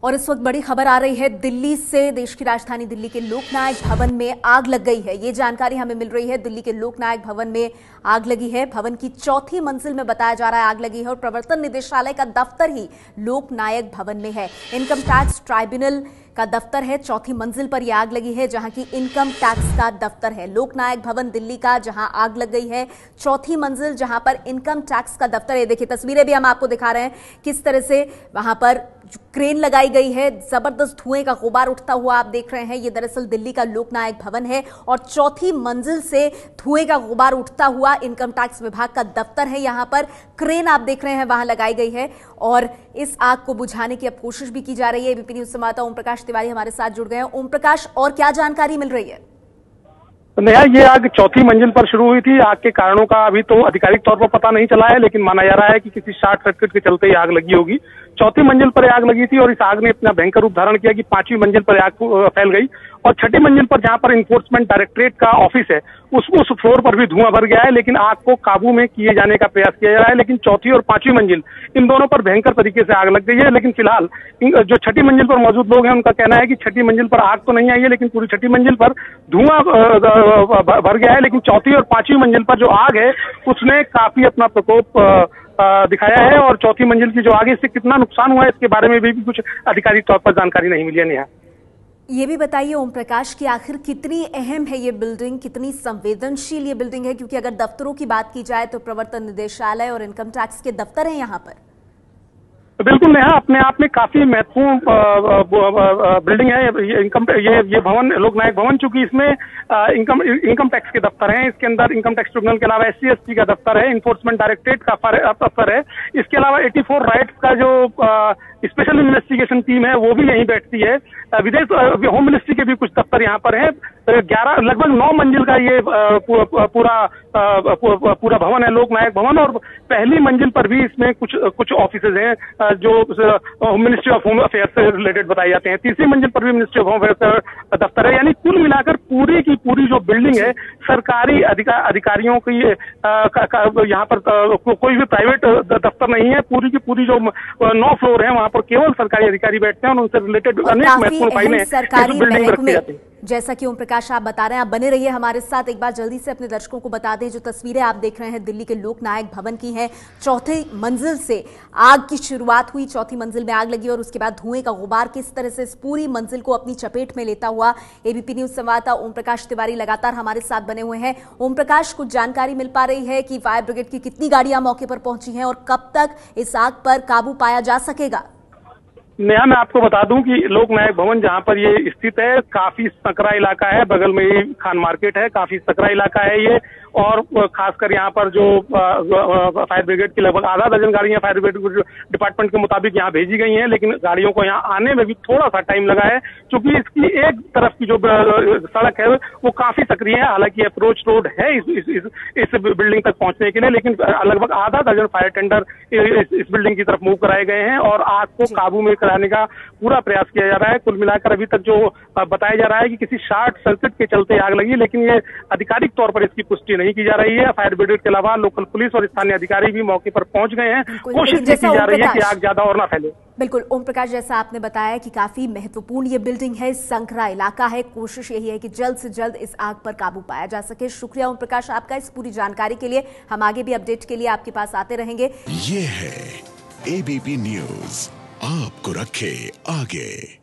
और इस वक्त बड़ी खबर आ रही है दिल्ली से। देश की राजधानी दिल्ली के लोकनायक भवन में आग लग गई है। ये जानकारी हमें मिल रही है। दिल्ली के लोकनायक भवन में आग लगी है। भवन की चौथी मंजिल में बताया जा रहा है आग लगी है और प्रवर्तन निदेशालय का दफ्तर ही लोकनायक भवन में है। इनकम टैक्स ट्राइब्यूनल का दफ्तर है। चौथी मंजिल पर यह आग लगी है जहां की इनकम टैक्स का दफ्तर है। लोकनायक भवन दिल्ली का जहां आग लग गई है, चौथी मंजिल जहां पर इनकम टैक्स का दफ्तर है। देखिए तस्वीरें भी हम आपको दिखा रहे हैं किस तरह से वहां पर क्रेन लगाई गई है। जबरदस्त धुएं का गुबार उठता हुआ आप देख रहे हैं। ये दरअसल दिल्ली का लोकनायक भवन है और चौथी मंजिल से धुएं का गुबार उठता हुआ इनकम टैक्स विभाग का दफ्तर है। यहां पर क्रेन आप देख रहे हैं वहां लगाई गई है और इस आग को बुझाने की अब कोशिश भी की जा रही है। एबीपी न्यूज संवाददाता ओम प्रकाश तिवारी हमारे साथ जुड़ गए हैं। ओम प्रकाश, और क्या जानकारी मिल रही है? नेहा, ये आग चौथी मंजिल पर शुरू हुई थी। आग के कारणों का अभी तो आधिकारिक तौर पर पता नहीं चला है, लेकिन माना जा रहा है कि किसी शॉर्ट सर्किट के चलते ही आग लगी होगी। चौथी मंजिल पर आग लगी थी और इस आग ने इतना भयंकर रूप धारण किया कि पांचवी मंजिल पर आग फैल गई और छठी मंजिल पर जहां पर इन्फोर्समेंट डायरेक्टरेट का ऑफिस है उस फ्लोर पर भी धुआं भर गया है, लेकिन आग को काबू में किए जाने का प्रयास किया जा रहा है। लेकिन चौथी और पांचवी मंजिल इन दोनों पर भयंकर तरीके से आग लग गई है। लेकिन फिलहाल जो छठी मंजिल पर मौजूद लोग हैं उनका कहना है कि छठी मंजिल पर आग तो नहीं आई है, लेकिन पूरी छठी मंजिल पर धुआं भर गया है। लेकिन चौथी और पांचवी मंजिल पर जो आग है उसने काफी अपना प्रकोप दिखाया है और चौथी मंजिल की जो आगे इससे कितना नुकसान हुआ है इसके बारे में भी कुछ आधिकारिक तौर पर जानकारी नहीं मिली है। नेहा, ये भी बताइए ओम प्रकाश कि आखिर कितनी अहम है ये बिल्डिंग, कितनी संवेदनशील ये बिल्डिंग है, क्योंकि अगर दफ्तरों की बात की जाए तो प्रवर्तन निदेशालय और इनकम टैक्स के दफ्तर हैं यहाँ पर। बिल्कुल नेहा, अपने आप में काफी महत्वपूर्ण बिल्डिंग है ये भवन, लोकनायक भवन। चूंकि इसमें इनकम टैक्स के दफ्तर हैं, इसके अंदर इनकम टैक्स ट्रिब्यूनल के अलावा SC/ST का दफ्तर है, इन्फोर्समेंट डायरेक्टरेट का दफ्तर है। इसके अलावा 84 राइट्स का जो स्पेशल इन्वेस्टिगेशन टीम है वो भी यहीं बैठती है। विदेश होम मिनिस्ट्री के भी कुछ दफ्तर यहाँ पर है। 11 लगभग 9 मंजिल का ये पूरा भवन है लोकनायक भवन और पहली मंजिल पर भी इसमें कुछ ऑफिसेज हैं जो मिनिस्ट्री ऑफ होम अफेयर्स से रिलेटेड बताए जाते हैं। तीसरी मंजिल पर भी मिनिस्ट्री ऑफ होम अफेयर्स का दफ्तर है। यानी कुल मिलाकर पूरी की पूरी जो बिल्डिंग है सरकारी अधिकारियों की यहाँ पर कोई भी प्राइवेट दफ्तर नहीं है। पूरी की पूरी जो 9 फ्लोर है वहाँ पर केवल सरकारी अधिकारी बैठते हैं और उनसे रिलेटेड अनेक महत्वपूर्ण फाइलें सरकारी बिल्डिंग में रखी जाती है। जैसा कि ओम प्रकाश आप बता रहे हैं, आप बने रहिए हमारे साथ। एक बार जल्दी से अपने दर्शकों को बता दें, जो तस्वीरें आप देख रहे हैं दिल्ली के लोकनायक भवन की हैं। चौथी मंजिल से आग की शुरुआत हुई, चौथी मंजिल में आग लगी और उसके बाद धुएं का गुबार किस तरह से इस पूरी मंजिल को अपनी चपेट में लेता हुआ। एबीपी न्यूज संवाददाता ओम प्रकाश तिवारी लगातार हमारे साथ बने हुए हैं। ओम प्रकाश, कुछ जानकारी मिल पा रही है कि फायर ब्रिगेड की कितनी गाड़ियां मौके पर पहुंची हैं और कब तक इस आग पर काबू पाया जा सकेगा? नेहा, मैं आपको बता दूं कि लोकनायक भवन जहां पर ये स्थित है काफी सकरा इलाका है, बगल में ही खान मार्केट है, काफी सकरा इलाका है ये। और खासकर यहाँ पर जो फायर ब्रिगेड की लगभग आधा दर्जन गाड़ियां फायर ब्रिगेड डिपार्टमेंट के मुताबिक यहाँ भेजी गई हैं, लेकिन गाड़ियों को यहाँ आने में भी थोड़ा सा टाइम लगा है क्योंकि इसकी एक तरफ की जो सड़क है वो काफी सक्रिय है। हालांकि अप्रोच रोड है इस बिल्डिंग तक पहुंचने के लिए, लेकिन लगभग आधा दर्जन फायर टेंडर इस बिल्डिंग की तरफ मूव कराए गए हैं और आग को काबू में कराने का पूरा प्रयास किया जा रहा है। कुल मिलाकर अभी तक जो बताया जा रहा है कि किसी शॉर्ट सर्किट के चलते आग लगी, लेकिन ये आधिकारिक तौर पर इसकी पुष्टि नहीं की जा रही है। फायर ब्रिगेड के अलावा लोकल पुलिस और स्थानीय अधिकारी भी मौके पर पहुंच गए हैं। कोशिश की जा रही है कि आग ज्यादा और ना फैले। बिल्कुल ओम प्रकाश, जैसा आपने बताया कि काफी महत्वपूर्ण ये बिल्डिंग है, संकरा इलाका है। कोशिश यही है कि जल्द से जल्द इस आग पर काबू पाया जा सके। शुक्रिया ओम प्रकाश आपका इस पूरी जानकारी के लिए। हम आगे भी अपडेट के लिए आपके पास आते रहेंगे। ये है एबीपी न्यूज, आपको रखे आगे।